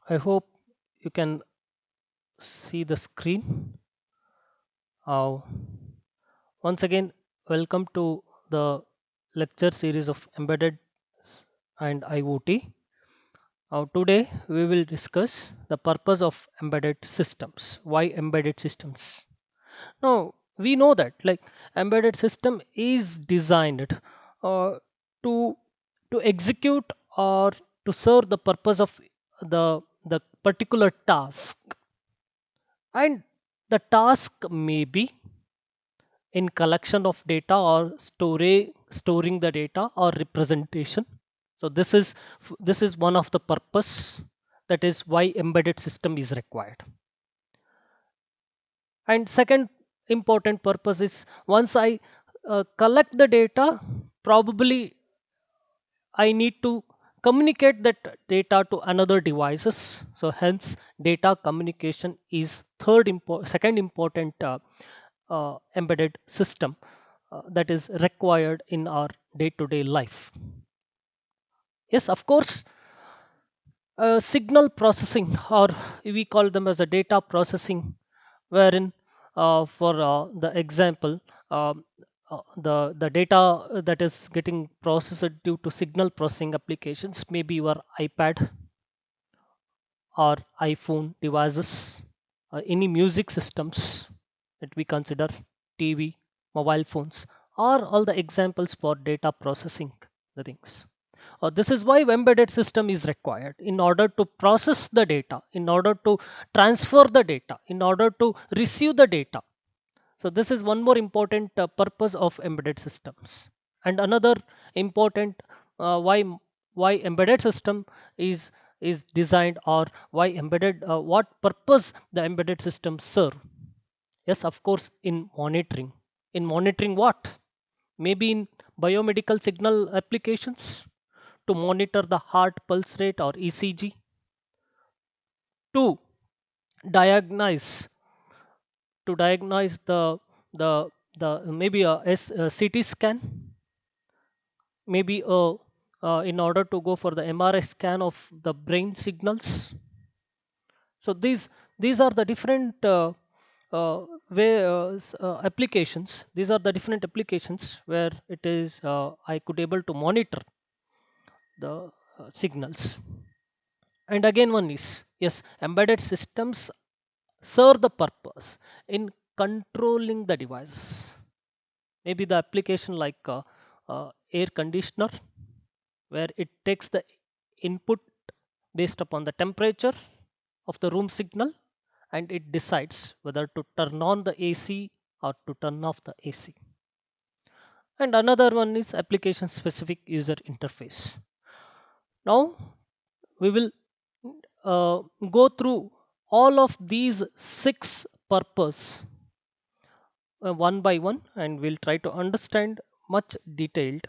I hope you can see the screen. Uh, Once again, welcome to the lecture series of Embedded and IoT. Today, we will discuss the purpose of embedded systems. Why embedded systems? Now, we know that embedded system is designed uh, to to execute or to serve the purpose of the particular task, and the task may be in collection of data or storing the data or representation. So this is one of the purpose, that is why embedded system is required. And second important purpose is, once I collect the data, probably I need to communicate that data to another devices. So hence data communication is second important embedded system that is required in our day-to-day life. Yes, of course, signal processing, or we call them as a data processing, wherein for the example, the data that is getting processed due to signal processing applications, maybe your ipad or iphone devices, any music systems that we consider, tv, mobile phones, are all the examples for data processing the things. This is why embedded system is required, in order to process the data, in order to transfer the data, in order to receive the data. So this is one more important purpose of embedded systems. And another important, why embedded system is is designed, or why embedded, what purpose the embedded system serve. Yes, of course, in monitoring. In monitoring what? Maybe in biomedical signal applications, to monitor the heart pulse rate or ECG, to diagnose diagnose the maybe a CT scan, maybe in order to go for the MRI scan of the brain signals. So these are the different applications. These are the different applications where it is I could able to monitor the signals. And again, one is, yes, embedded systems serve the purpose in controlling the devices. Maybe the application like air conditioner, where it takes the input based upon the temperature of the room signal, and it decides whether to turn on the AC or to turn off the AC. And another one is application specific user interface. Now we will go through all of these six purpose one by one, and we'll try to understand much detailed.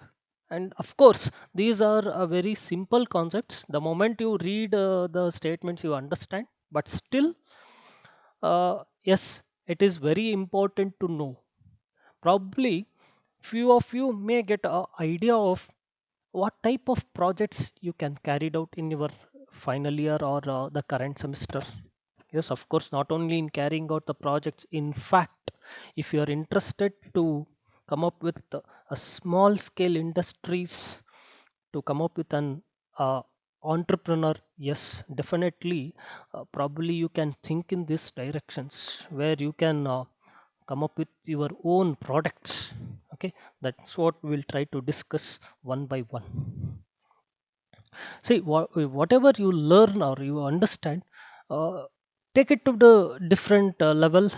And of course, these are very simple concepts. The moment you read the statements, you understand. But still, yes, it is very important to know. Probably few of you may get an idea of what type of projects you can carry out in your final year or the current semester. Yes, of course, not only in carrying out the projects. In fact, if you are interested to come up with a small scale industries, to come up with an entrepreneur, yes, definitely, probably you can think in these directions, where you can come up with your own products. Okay, that's what we'll try to discuss one by one. See, whatever you learn or you understand, uh, take it to the different level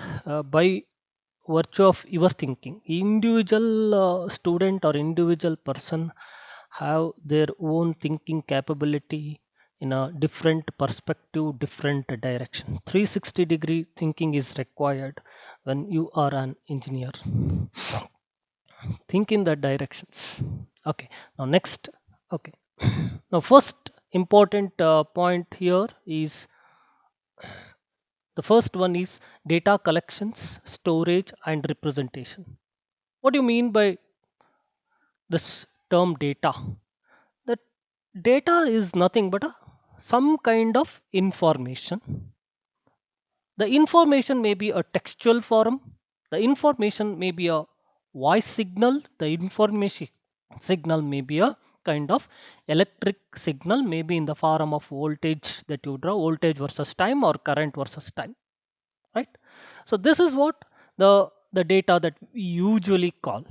by virtue of your thinking. Individual student or individual person have their own thinking capability in a different perspective, different direction. 360-degree thinking is required when you are an engineer. Think in that directions. Okay, now next. Okay, now first important point here is, the first one is data collections, storage and representation. What do you mean by this term data? That data is nothing but a some kind of information. The information may be a textual form, the information may be a voice signal, the information signal may be a kind of electric signal, maybe in the form of voltage that you draw, voltage versus time or current versus time, right? So this is what the data that we usually call,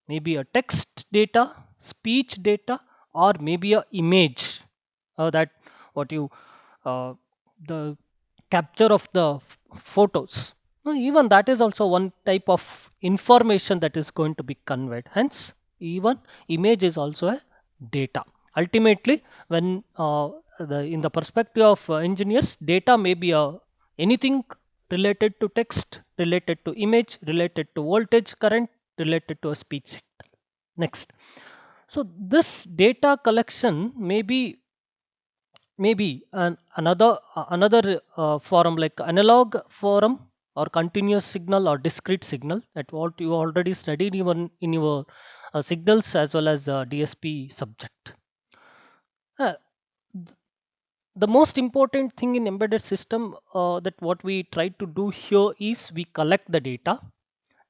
maybe a text data, speech data, or maybe a image, that what you uh, the capture of the photos. Now, even that is also one type of information that is going to be conveyed. Hence, even image is also a data. Ultimately, when in the perspective of engineers, data may be anything related to text, related to image, related to voltage, current, related to a speech. Next, so this data collection may be maybe another forum like analog forum or continuous signal or discrete signal, that what you already studied even in your signals as well as DSP subject. Uh, the most important thing in embedded system, that what we try to do here is we collect the data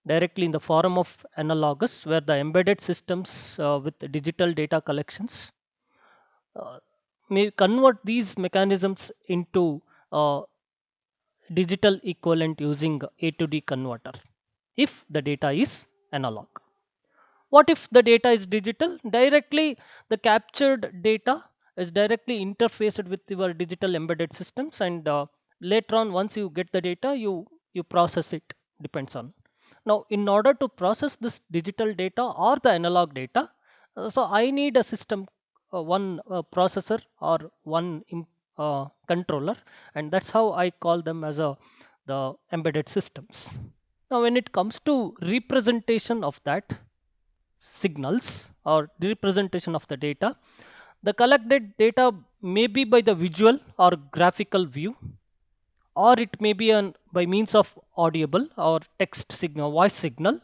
directly in the form of analogous, where the embedded systems with digital data collections uh, may convert these mechanisms into uh, digital equivalent using A to D converter if the data is analog. What if the data is digital? Directly the captured data is directly interfaced with your digital embedded systems, and later on once you get the data, you process it, depends on. Now in order to process this digital data or the analog data, so I need a system, one processor or one controller, and that's how I call them as the embedded systems. Now when it comes to representation of that signals or representation of the data, the collected data may be by the visual or graphical view, or it may be by means of audible or text signal, voice signal.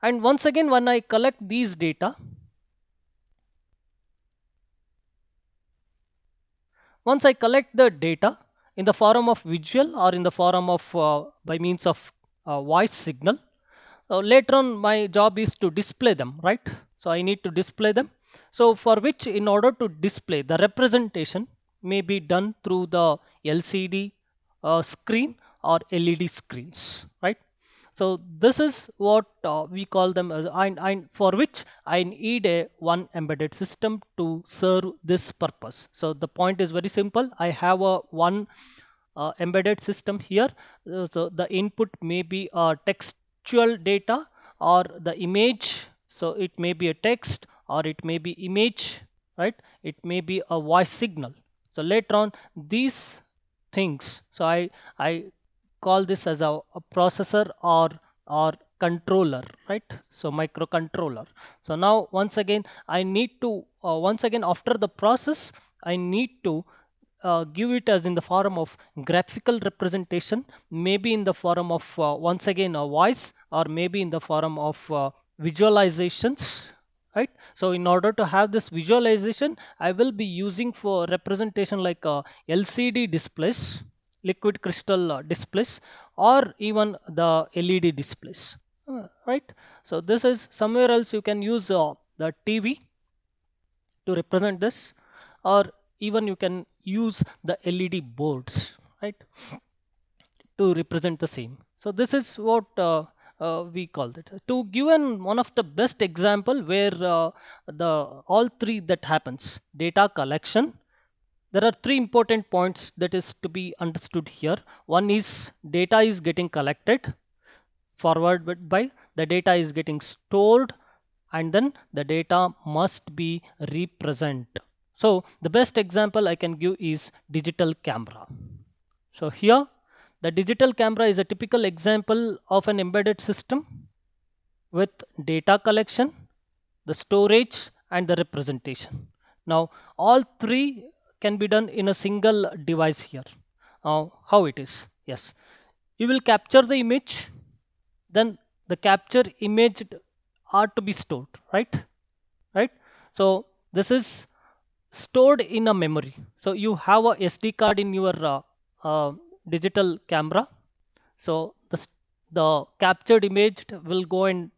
And once again, when I collect these data, once I collect the data in the form of visual or in the form of by means of voice signal, later on my job is to display them, right? So I need to display them, so for which in order to display the representation may be done through the LCD screen or LED screens, right? So this is what we call them as, and for which I need a one embedded system to serve this purpose. So the point is very simple. I have a one embedded system here. So the input may be a textual data or the image. So it may be a text or it may be image, right? It may be a voice signal. So later on these things, so I call this as a processor or controller, right? So microcontroller. So now once again I need to once again after the process I need to give it as in the form of graphical representation, maybe in the form of once again a voice, or maybe in the form of visualizations, right? So in order to have this visualization, I will be using for representation like LCD displays, liquid crystal displays, or even the LED displays, right? So this is somewhere else you can use the TV to represent this, or even you can use the LED boards, right, to represent the same. So this is what we call it. To give one of the best example where the all three that happens: data collection. There are three important points that is to be understood here. One is data is getting collected, forwarded by the data is getting stored, and then the data must be represent. So the best example I can give is digital camera. So here the digital camera is a typical example of an embedded system with data collection, the storage, and the representation. Now all three can be done in a single device here. How it is? Yes, you will capture the image, then the capture image are to be stored, right? Right. So this is stored in a memory. So you have a SD card in your digital camera. So the captured image will go and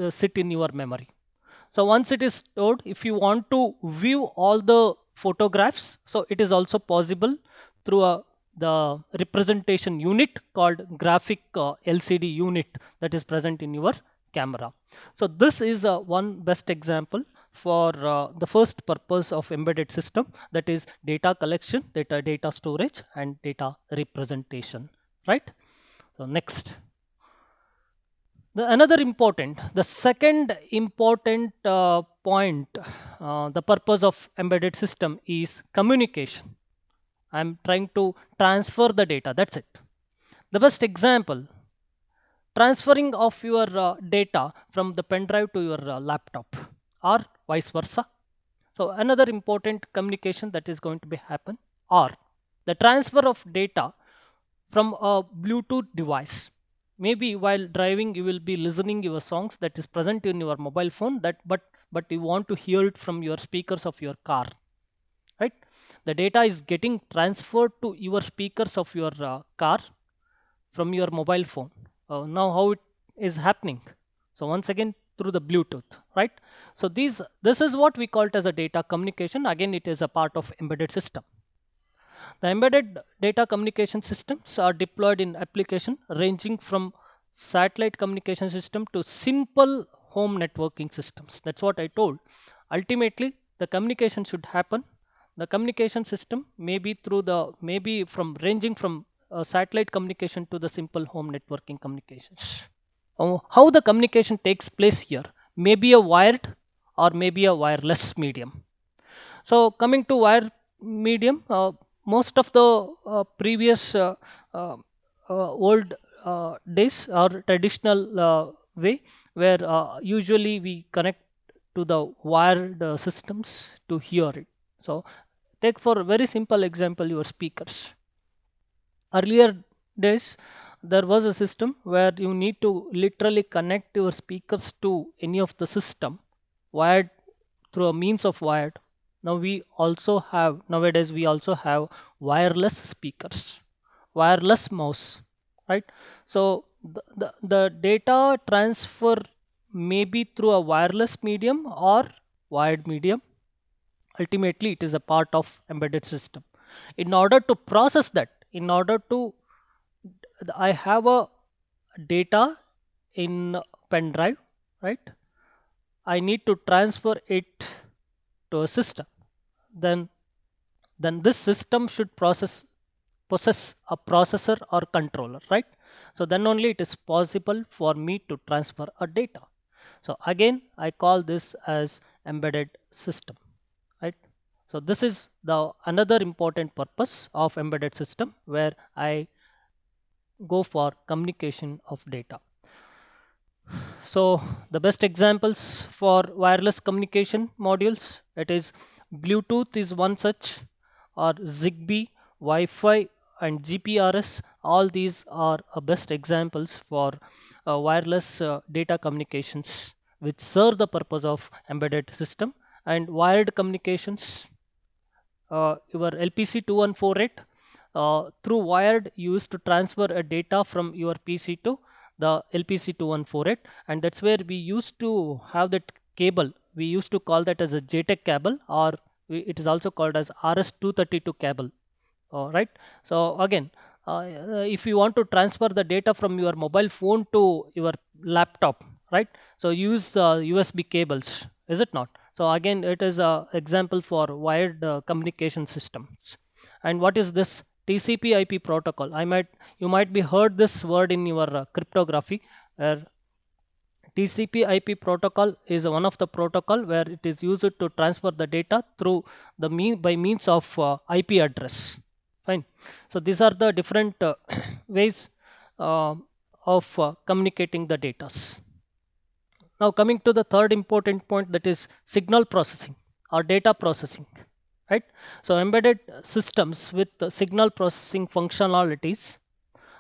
sit in your memory. So once it is stored, if you want to view all the photographs, so it is also possible through the representation unit called graphic LCD unit that is present in your camera. So this is one best example for the first purpose of embedded system, that is data collection, data storage, and data representation, right? So next, the second important point, the purpose of embedded system is communication. I'm trying to transfer the data. That's it. The best example, transferring of your data from the pen drive to your laptop or vice versa. So another important communication that is going to be happen, or the transfer of data from a Bluetooth device. Maybe while driving you will be listening your songs that is present in your mobile phone, that but you want to hear it from your speakers of your car, right? The data is getting transferred to your speakers of your car from your mobile phone. Now how it is happening? So once again through the Bluetooth, right? So this is what we call it as a data communication. Again, it is a part of embedded system. The embedded data communication systems are deployed in application ranging from satellite communication system to simple home networking systems. That's what I told. Ultimately, the communication should happen. The communication system may be maybe from ranging from satellite communication to the simple home networking communications. How the communication takes place here? Maybe a wired or maybe a wireless medium. So coming to wire medium, most of the previous uh, old days or traditional way, where usually we connect to the wired systems to hear it. So take for a very simple example your speakers. Earlier days there was a system where you need to literally connect your speakers to any of the system wired through a means of wired. Now we also have, nowadays we also have wireless speakers, wireless mouse, right? So the data transfer may be through a wireless medium or wired medium. Ultimately it is a part of embedded system. In order to process that, in order to, I have a data in pen drive, right? I need to transfer it to a system. Then this system should possess a processor or controller, right? So then only it is possible for me to transfer a data. So again I call this as embedded system, right? So this is the another important purpose of embedded system, where I go for communication of data. So the best examples for wireless communication modules, it is Bluetooth is one such, or Zigbee, Wi-Fi, and GPRS. All these are best examples for wireless data communications which serve the purpose of embedded system. And wired communications, your LPC 2148, through wired you used to transfer a data from your PC to the LPC 2148, and that's where we used to have that cable. We used to call that as a JTAG cable, or it is also called as RS232 cable. Right. So again, if you want to transfer the data from your mobile phone to your laptop, right? So use USB cables, is it not? So again, it is a example for wired communication systems. And what is this TCP/IP protocol? You might be heard this word in your cryptography. TCP/IP protocol is one of the protocol where it is used to transfer the data through by means of IP address. Fine. So these are the different ways uh, of communicating the data. Now coming to the third important point, that is signal processing or data processing, right? So embedded systems with signal processing functionalities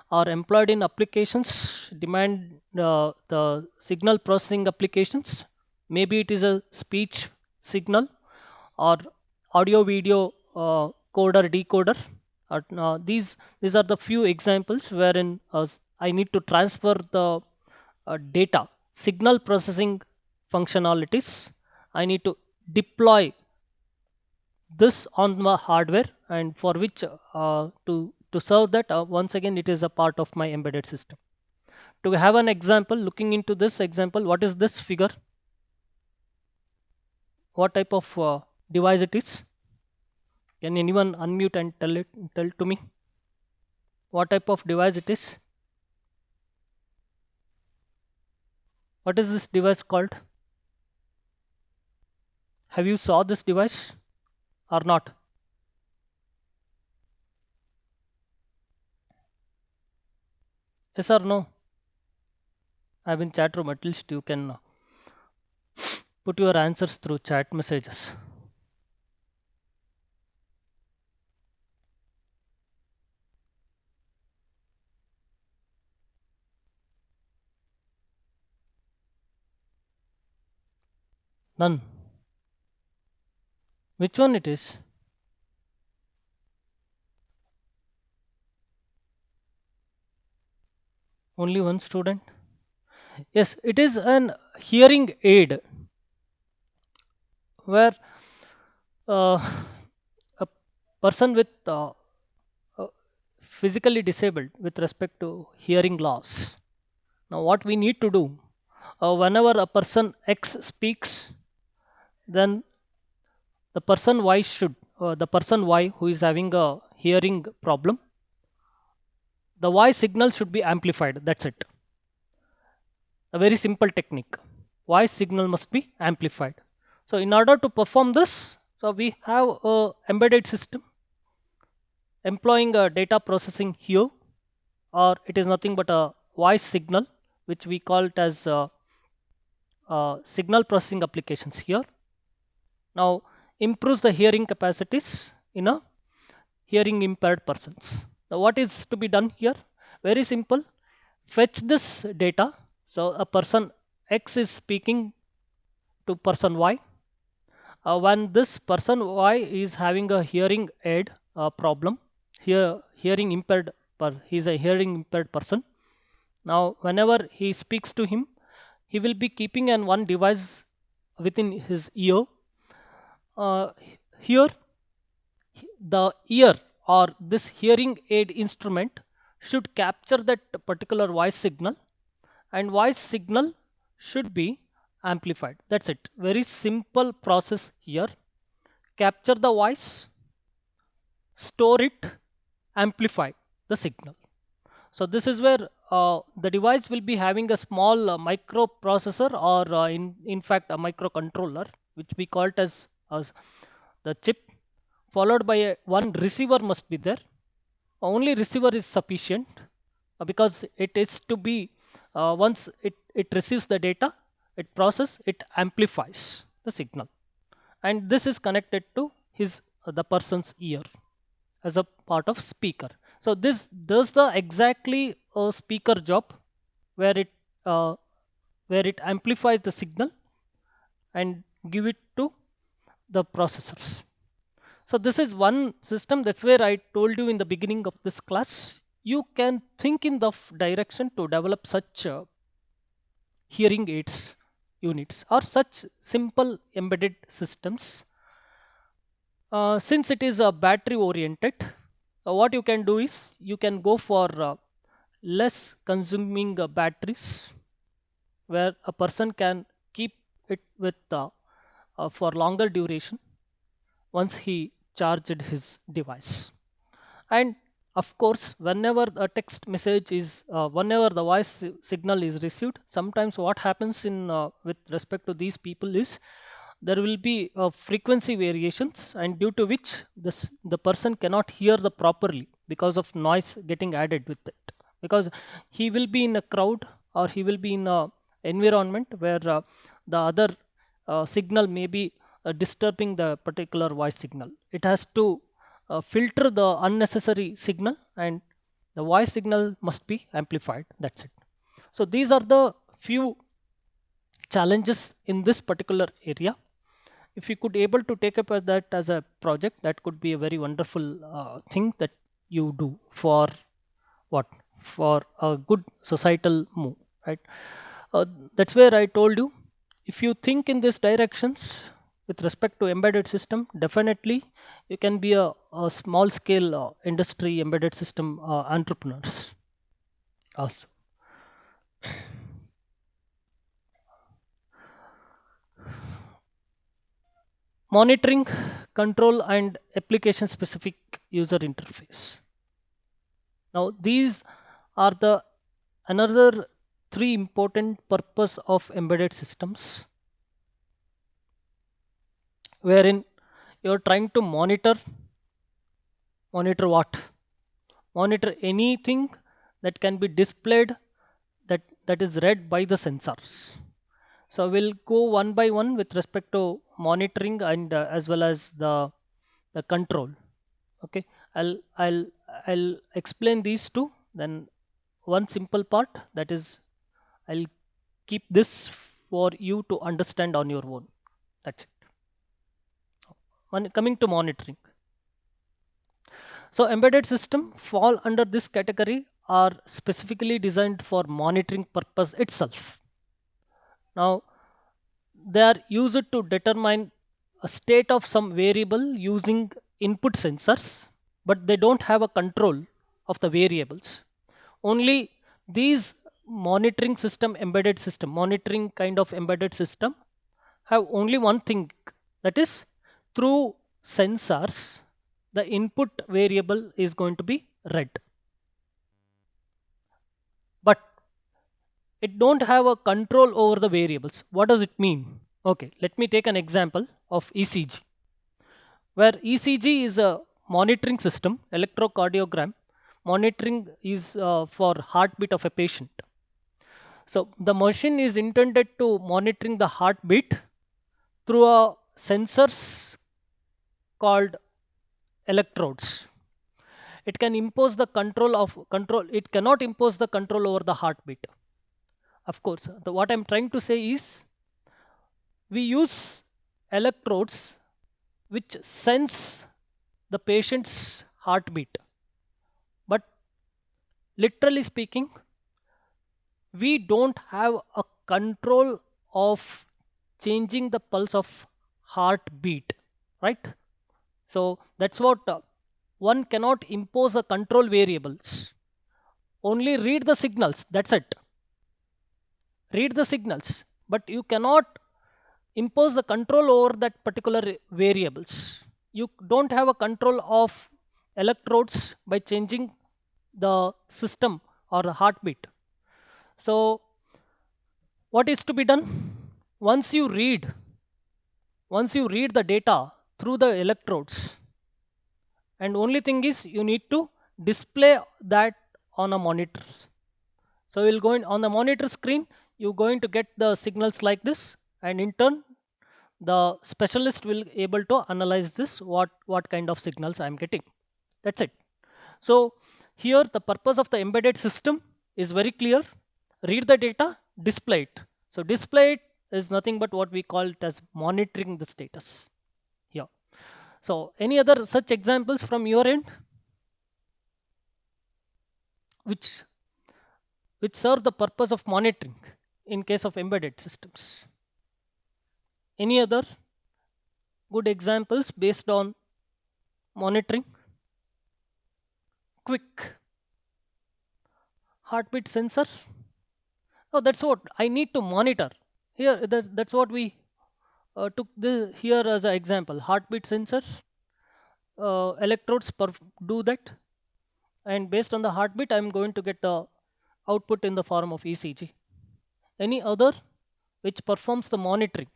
are employed in applications demand the signal processing applications. Maybe it is a speech signal, or audio video coder decoder. These are the few examples wherein I need to transfer the data signal processing functionalities. I need to deploy this on my hardware, and for which to serve that, once again it is a part of my embedded system. To have an example, looking into this example, what is this figure? What type of device it is? Can anyone unmute and tell to me what type of device it is? What is this device called? Have you saw this device or not? Yes or no? I'm in chat room. At least you can put your answers through chat messages. None. Which one it is? Only one student? Yes, it is an hearing aid where uh, a person with uh, physically disabled with respect to hearing loss. Now, what we need to do, whenever a person X speaks, then the person Y who is having a hearing problem, the voice signal should be amplified. That's it. A very simple technique. Voice signal must be amplified. So in order to perform this, so we have a embedded system employing a data processing here, or it is nothing but a voice signal, which we call it as signal processing applications here. Now improves the hearing capacities in a hearing impaired persons. Now what is to be done here? Very simple. Fetch this data. So a person X is speaking to person Y. When this person Y is having a hearing aid problem, here hearing impaired, he is a hearing impaired person. Now whenever he speaks to him, he will be keeping an one device within his ear. Uh, Here the ear or this hearing aid instrument should capture that particular voice signal, and voice signal should be amplified. That's it. Very simple process here. Capture the voice, store it, amplify the signal. So this is where the device will be having a small microprocessor, or in fact a microcontroller, which we call it as the chip, followed by one receiver must be there. Only receiver is sufficient, because it is to be once it receives the data, it process, it amplifies the signal, and this is connected to his the person's ear as a part of speaker. So this does the exactly a speaker job, where uh, it amplifies the signal and give it to the processors. So this is one system. That's where I told you in the beginning of this class, you can think in the direction to develop such hearing aids units or such simple embedded systems. Since it is a battery oriented, what you can do is you can go for less consuming batteries, where a person can keep it with for longer duration once he charged his device. And of course, whenever a text message is whenever the voice signal is received, sometimes what happens in with respect to these people is there will be frequency variations, and due to which the person cannot hear the properly because of noise getting added with it, because he will be in a crowd, or he will be in a environment where the other signal may be disturbing the particular voice signal. It has to filter the unnecessary signal, and the voice signal must be amplified. That's it. So these are the few challenges in this particular area. if you could able to take up that as a project, that could be a very wonderful thing that you do for what, for a good societal move, right? uh, that's where I told you, if you think in these directions with respect to embedded system, definitely you can be a small scale industry embedded system entrepreneurs also. Monitoring, control, and application specific user interface. Now these are the another three important purpose of embedded systems, wherein you're trying to monitor what, monitor anything that can be displayed, that is read by the sensors. So we'll go one by one with respect to monitoring and as well as the control. Okay, I'll I'll explain these two, then one simple part, that is, I'll keep this for you to understand on your own. That's it. Coming to monitoring. So embedded system fall under this category, are specifically designed for monitoring purpose itself. Now they are used to determine a state of some variable using input sensors, but they don't have a control of the variables. Only these monitoring kind of embedded system have only one thing, that is, through sensors the input variable is going to be read, but it don't have a control over the variables. What does it mean? Okay, let me take an example of ECG, where ECG is a monitoring system, electrocardiogram. Monitoring is for heartbeat of a patient. So the machine is intended to monitoring the heartbeat through a sensors called electrodes. It can impose the control. It cannot impose the control over the heartbeat. Of course, what I'm trying to say is we use electrodes which sense the patient's heartbeat, but literally speaking, we don't have a control of changing the pulse of heartbeat, right? So that's what one cannot impose a control variables, only read the signals, that's it. Read the signals, but you cannot impose the control over that particular variables. You don't have a control of electrodes by changing the system or the heartbeat. So what is to be done? once you read Once you read the data through the electrodes, and only thing is you need to display that on a monitor. So you'll go in on the monitor screen, you're going to get the signals like this, and in turn the specialist will able to analyze this, what kind of signals I'm getting. That's it. So here the purpose of the embedded system is very clear: read the data, display it. So display it is nothing but what we call it as monitoring the status here. So any other such examples from your end which serve the purpose of monitoring in case of embedded systems? Any other good examples based on monitoring? Quick. Heartbeat sensor. Oh, that's what I need to monitor. Here, that's what we took the here as an example. Heartbeat sensors, electrodes do that, and based on the heartbeat, I'm going to get the output in the form of ECG. Any other which performs the monitoring?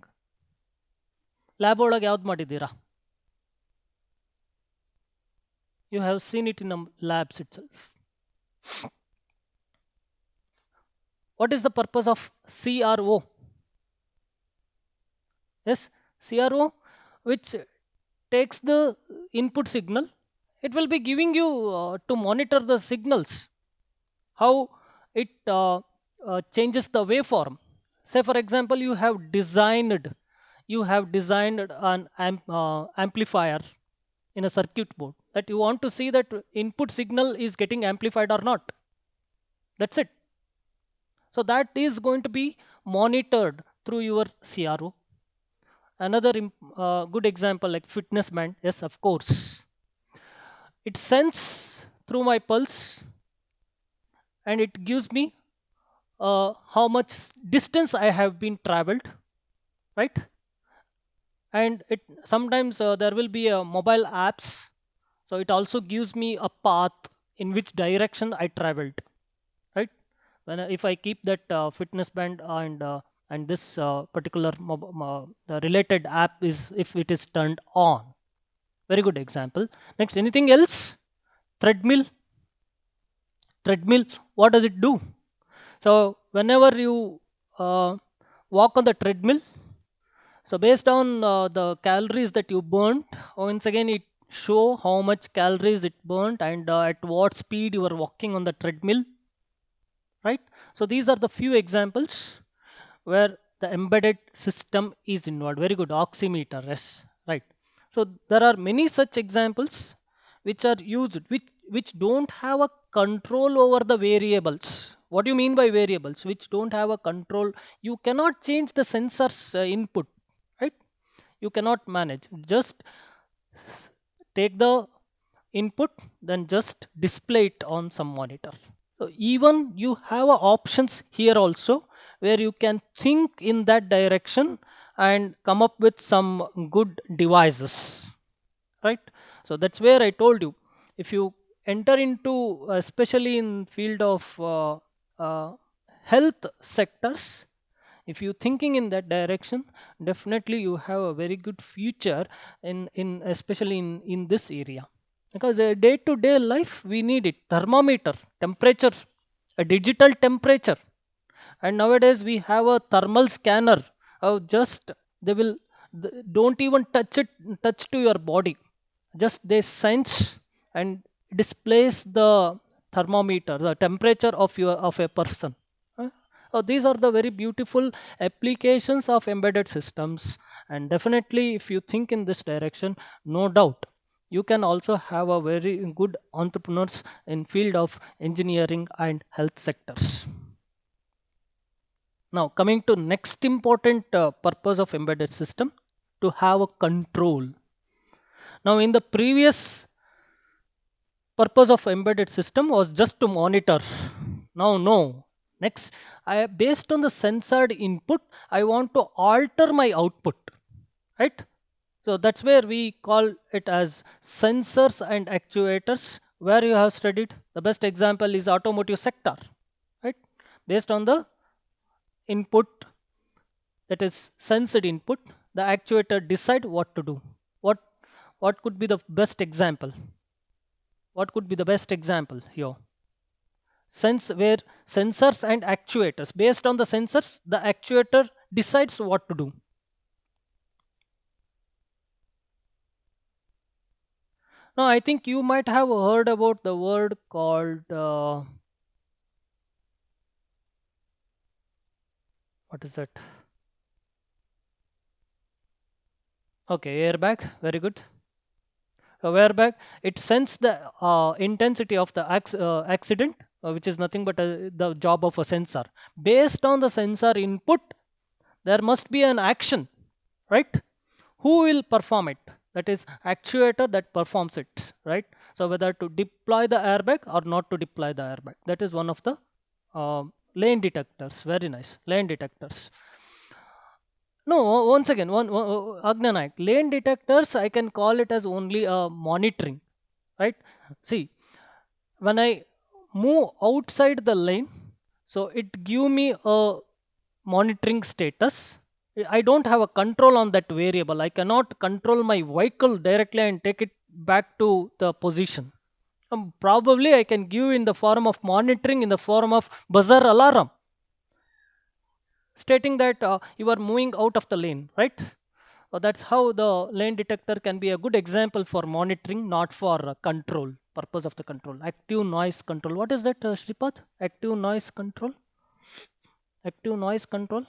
Lab ಒಳಗೆ ಯಾವ್ದು ಮಾಡಿದ್ದೀರಾ? You have seen it in a labs itself. What is the purpose of CRO? Yes, CRO, which takes the input signal, it will be giving you to monitor the signals, how it changes the waveform. Say for example, you have designed you have designed an amplifier in a circuit board, that you want to see that input signal is getting amplified or not. That's it. So that is going to be monitored through your CRO. Another good example like fitness band. Yes, of course. It sends through my pulse and it gives me how much distance I have been traveled, right? And it sometimes there will be mobile apps, so it also gives me a path in which direction I traveled, right? If I keep that fitness band and this particular the related app is, if it is turned on. Very good example. Next, anything else? Treadmill. Treadmill, what does it do? So whenever you walk on the treadmill, so based on the calories that you burnt, once again it show how much calories it burnt and at what speed you are walking on the treadmill, right? So these are the few examples where the embedded system is involved. Very good, oximeter, yes, right. So there are many such examples which are used, which don't have a control over the variables. What do you mean by variables? Which don't have a control. You cannot change the sensor's input, right? You cannot manage. Just take the input, then just display it on some monitor. So even you have options here also, where you can think in that direction and come up with some good devices, right? So that's where I told you, if you enter into especially in field of uh, health sectors, if you thinking in that direction, definitely you have a very good future in especially in this area, because day to day life we need it. Thermometer, temperature, a digital temperature, and nowadays we have a thermal scanner. Just they will don't even touch to your body, just they sense and displays the thermometer, the temperature of a person. These are the very beautiful applications of embedded systems, and definitely if you think in this direction, no doubt you can also have a very good entrepreneurs in field of engineering and health sectors. Now coming to next important purpose of embedded system, to have a control. Now in the previous purpose of embedded system was just to monitor. Now no. Next, based on the censored input, I want to alter my output, right? So that's where we call it as sensors and actuators. Where you have studied, the best example is automotive sector, right? Based on the input, that is sensed input, the actuator decide what to do. What what could be the best example? What could be the best example here? Sense, where sensors and actuators, based on the sensors the actuator decides what to do. Now I think you might have heard about the word called what is it? Okay, airbag. Very good. Whereby it sends the intensity of the accident, which is nothing but the job of a sensor. Based on the sensor input, there must be an action, right? Who will perform it? That is actuator that performs it, right? So whether to deploy the airbag or not to deploy the airbag, that is one of the uh, lane detectors. Very nice, lane detectors. No, once again, Agna Naik, lane detectors, I can call it as only a monitoring, right? See, when I move outside the lane, so it give me a monitoring status. I don't have a control on that variable. I cannot control my vehicle directly and take it back to the position. Probably I can give in the form of monitoring, in the form of buzzer alarm, stating that you are moving out of the lane, right? That's how the lane detector can be a good example for monitoring, not for control, purpose of the control. Active noise control. What is that, Shripad? Active noise control? Active noise control?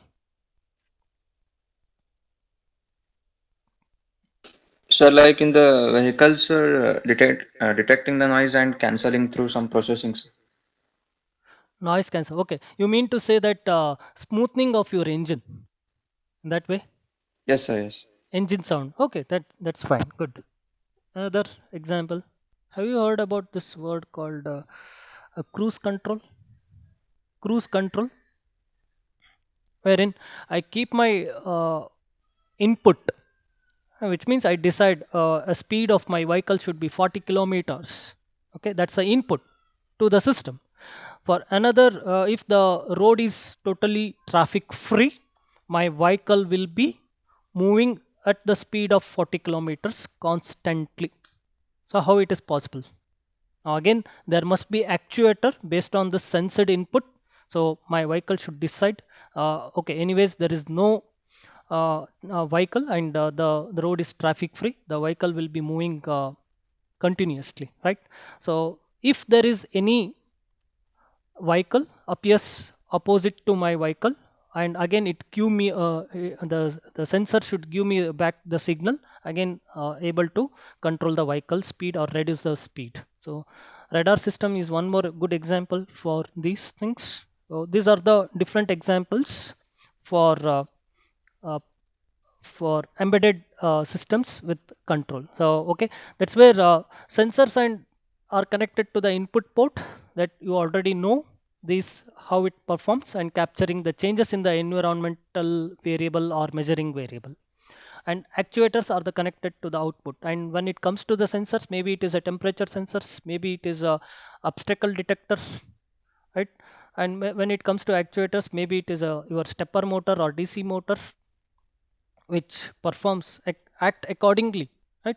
So, like in the vehicles, detecting the noise and canceling through some processing. Sir. Noise cancel. Okay, you mean to say that smoothing of your engine in that way? Yes, sir. Yes. Engine sound. Okay, that's fine. Good. Another example. Have you heard about this word called cruise control? Cruise control, wherein I keep my input, which means I decide a speed of my vehicle should be 40 kilometers. Okay, that's the input to the system. For another, if the road is totally traffic free, my vehicle will be moving at the speed of 40 kilometers constantly. So how it is possible? Now again, there must be actuator based on the sensed input. So my vehicle should decide, okay, anyways, there is no vehicle and the road is traffic free. The vehicle will be moving continuously, right? So if there is any vehicle appears opposite to my vehicle, and again it give me the sensor should give me back the signal, again able to control the vehicle speed or reduce the speed. So radar system is one more good example for these things. So these are the different examples for uh, for embedded systems with control. So okay, that's where sensors and are connected to the input port that you already know this how it performs and capturing the changes in the environmental variable or measuring variable, and actuators are the connected to the output. And when it comes to the sensors, maybe it is a temperature sensors, maybe it is a obstacle detector, right? And when it comes to actuators, maybe it is a your stepper motor or DC motor which performs act accordingly, right?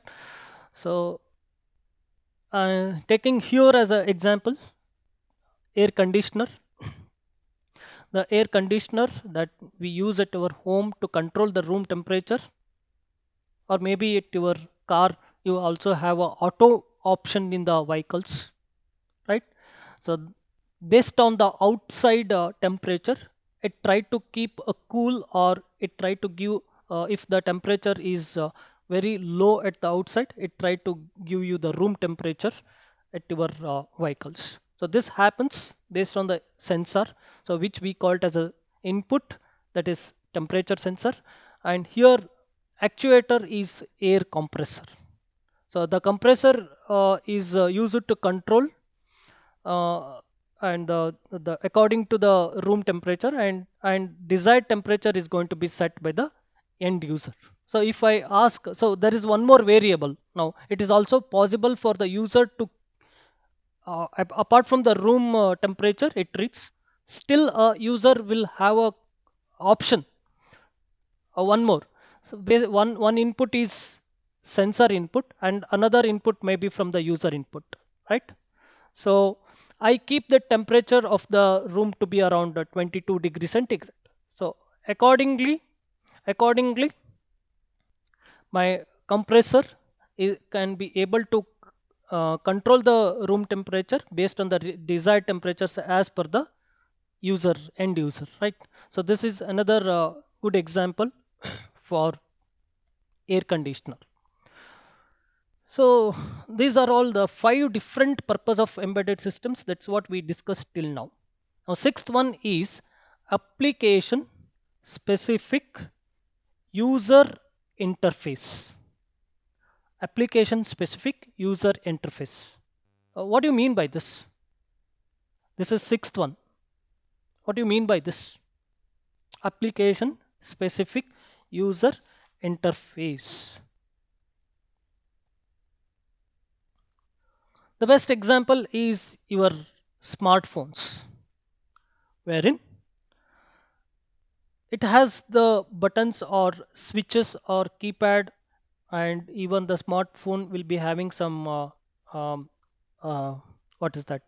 So taking here as an example, air conditioner, the air conditioner that we use at our home to control the room temperature, or maybe at your car you also have a auto option in the vehicles, right? So based on the outside temperature, it try to keep a cool, or it try to give if the temperature is very low at the outside, it try to give you the room temperature at your vehicles. So this happens based on the sensor, so which we call it as a input, that is temperature sensor. And here actuator is air compressor. So the compressor is used to control uh, and the according to the room temperature, and desired temperature is going to be set by the end user. So if I ask, so there is one more variable. Now it is also possible for the user to apart from the room temperature it reads, still a user will have a option, one more. So one input is sensor input and another input may be from the user input, right? So I keep the temperature of the room to be around 22 degrees centigrade. So accordingly my compressor can be able to control the room temperature based on the desired temperatures as per the user end user, right? So this is another good example for air conditioner. So these are all the five different purpose of embedded systems. That's what we discussed till now. Now sixth one is application specific user interface. Application specific user interface. What do you mean by this? This is sixth one. What do you mean by this? Application specific user interface. The best example is your smartphones, wherein it has the buttons or switches or keypad, and even the smartphone will be having some um, uh, what is that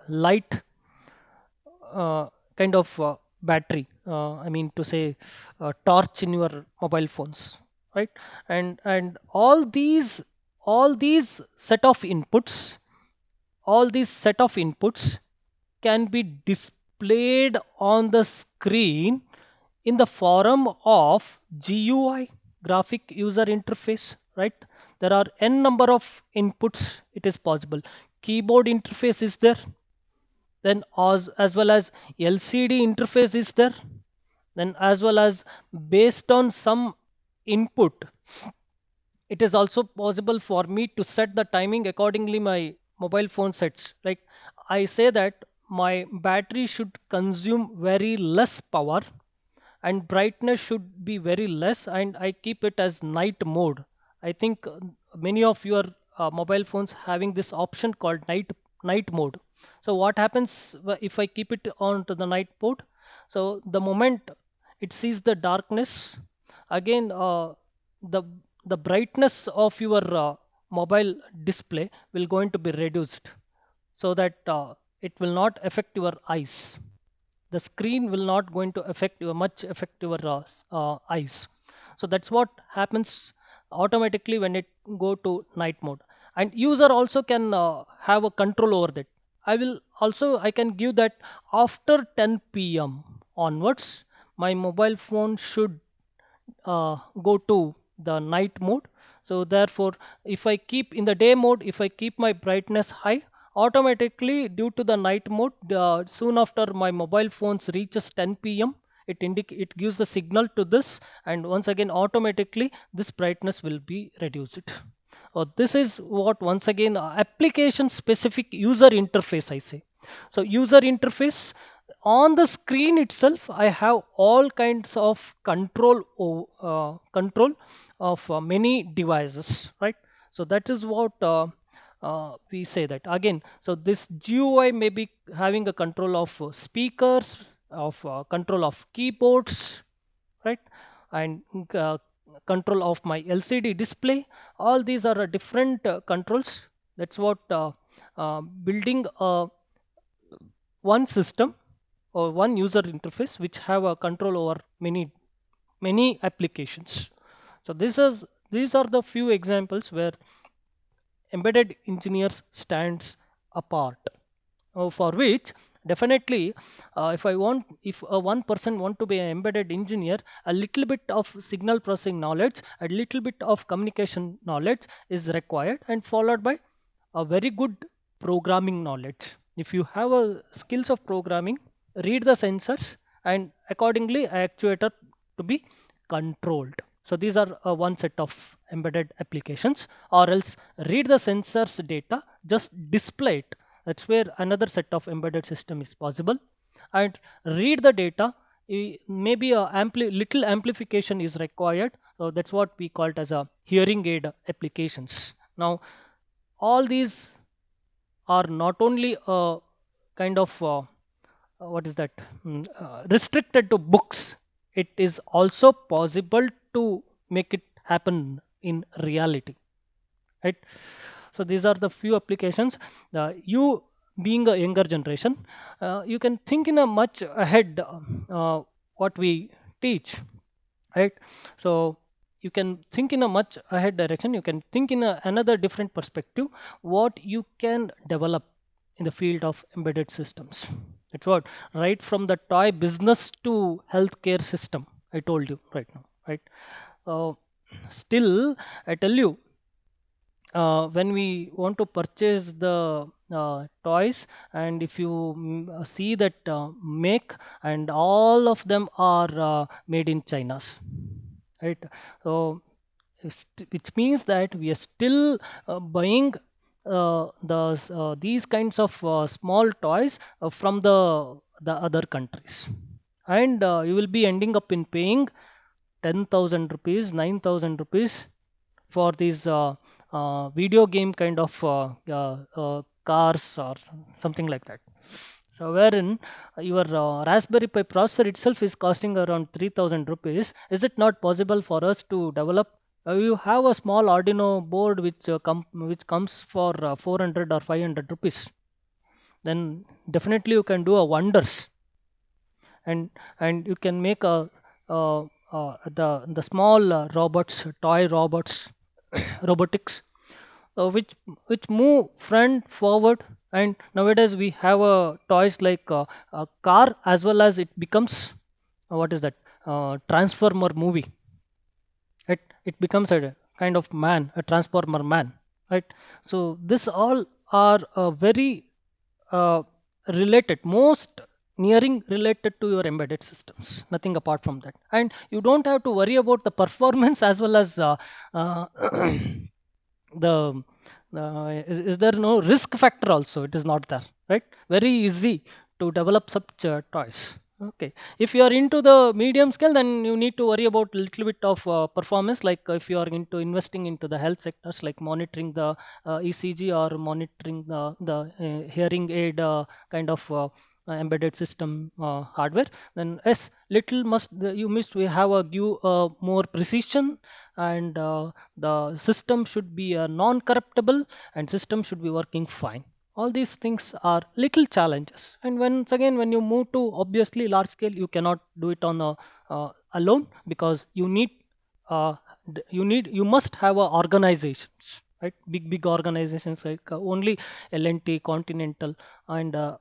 light kind of battery, I mean to say torch in your mobile phones, right? And all these set of inputs, all these set of inputs can be displayed on the screen in the form of GUI, graphic user interface, right? there are n number of inputs it is possible. Keyboard interface is there, then as well as LCD interface is there, then as well as based on some input it is also possible for me to set the timing accordingly my mobile phone sets. Like I say that my battery should consume very less power and brightness should be very less, and I keep it as night mode. I think many of your mobile phones having this option called night mode. So what happens if I keep it on to the night mode? So the moment it sees the darkness, again the the brightness of your mobile display will going to be reduced, so that it will not affect your eyes. The screen will not going to affect your eyes. So that's what happens automatically when it go to night mode. And user also can have a control over that. I can give that after 10 p.m. onwards my mobile phone should go to the night mode. So therefore, if I keep in the day mode, if I keep my brightness high, automatically due to the night mode, soon after my mobile phones reaches 10 p.m., it gives the signal to this, and once again automatically this brightness will be reduced. This is what, once again, application specific user interface I say. So user interface, on the screen itself I have all kinds of control of many devices, right? So that is what we say that again. So this GUI may be having a control of speakers, of control of keyboards, right? And uh, control of my LCD display. All these are different controls. That's what building one system or one user interface which have a control over many applications. So these are the few examples where embedded engineers stands apart, for which definitely if one person want to be an embedded engineer, a little bit of signal processing knowledge, a little bit of communication knowledge is required, and followed by a very good programming knowledge. If you have a skills of programming, read the sensors and accordingly actuator to be controlled. So these are one set of embedded applications, or else read the sensors data, just display it. That's where another set of embedded system is possible. And read the data, maybe a little amplification is required. So that's what we call it as a hearing aid applications. Now all these are not only a kind of what is that restricted to books, it is also possible to make it happen in reality, right? So these are the few applications. You being a younger generation, you can think in a much ahead what we teach, right? So you can think in a much ahead direction, you can think in another different perspective what you can develop in the field of embedded systems. That's what, right from the toy business to healthcare system, I told you right now, right? uh, Still I tell you, when we want to purchase the toys, and if you see that make, and all of them are made in China's, right? So which means that we are still buying these kinds of small toys from the other countries, and you will be ending up in paying 10,000 rupees, 9,000 rupees for these video game kind of cars or something like that. So wherein your Raspberry Pi processor itself is costing around 3,000 rupees, is it not possible for us to develop? You have a small Arduino board which comes for 400 or 500 rupees. Then definitely you can do a wonders, and you can make uh, the small robots, toy robots, robotics, which move front forward. And nowadays we have toys like a car, as well as it becomes what is that transformer movie. It becomes a kind of man, a transformer man, right? So this all are very uh, related, most nearing related to your embedded systems, nothing apart from that. And you don't have to worry about the performance as well as uh, the is there no risk factor also, it is not there, right? Very easy to develop such toys. Okay, if you are into the medium scale, then you need to worry about little bit of performance, like if you are into investing into the health sectors, like monitoring the ECG, or monitoring the hearing aid kind of embedded system hardware, then yes, little must you must we have a give more precision, and the system should be non-corruptible, and system should be working fine. All these things are little challenges, and once again, when you move to obviously large scale, you cannot do it on a alone, because you need uh, you must have a organizations, right? Big organizations like only L&T, Continental, and uh,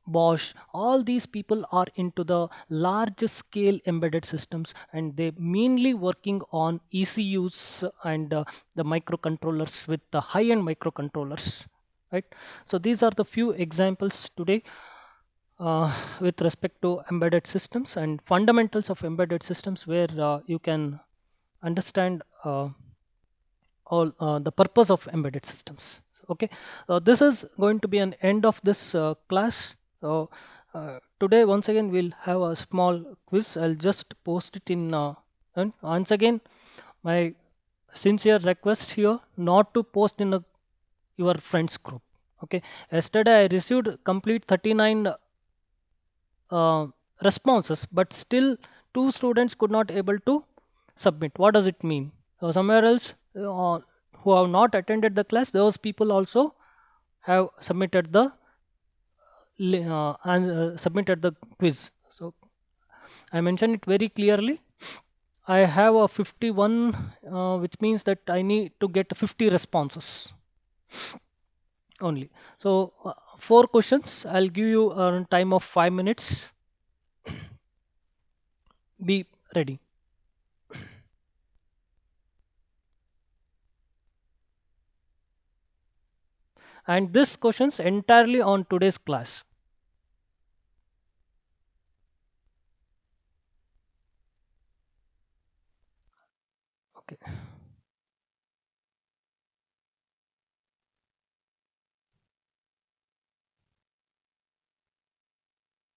Bosch. All these people are into the large scale embedded systems, and they mainly working on ECUs and the microcontrollers, with the high end microcontrollers, right? So these are the few examples today with respect to embedded systems and fundamentals of embedded systems, where you can understand all the purpose of embedded systems. Okay, this is going to be an end of this class. So today, once again, we'll have a small quiz. I'll just post it in and once again, my sincere request here, not to post in your friends group. Okay, yesterday I received complete 39 uh, responses, but still two students could not able to submit. What does it mean? So somewhere else, who have not attended the class, those people also have submitted the and submitted the quiz. So I mentioned it very clearly. I have a 51, which means that I need to get 50 responses only. So four questions. I'll give you a time of 5 minutes. Be ready. And this questions entirely on today's class. Okay.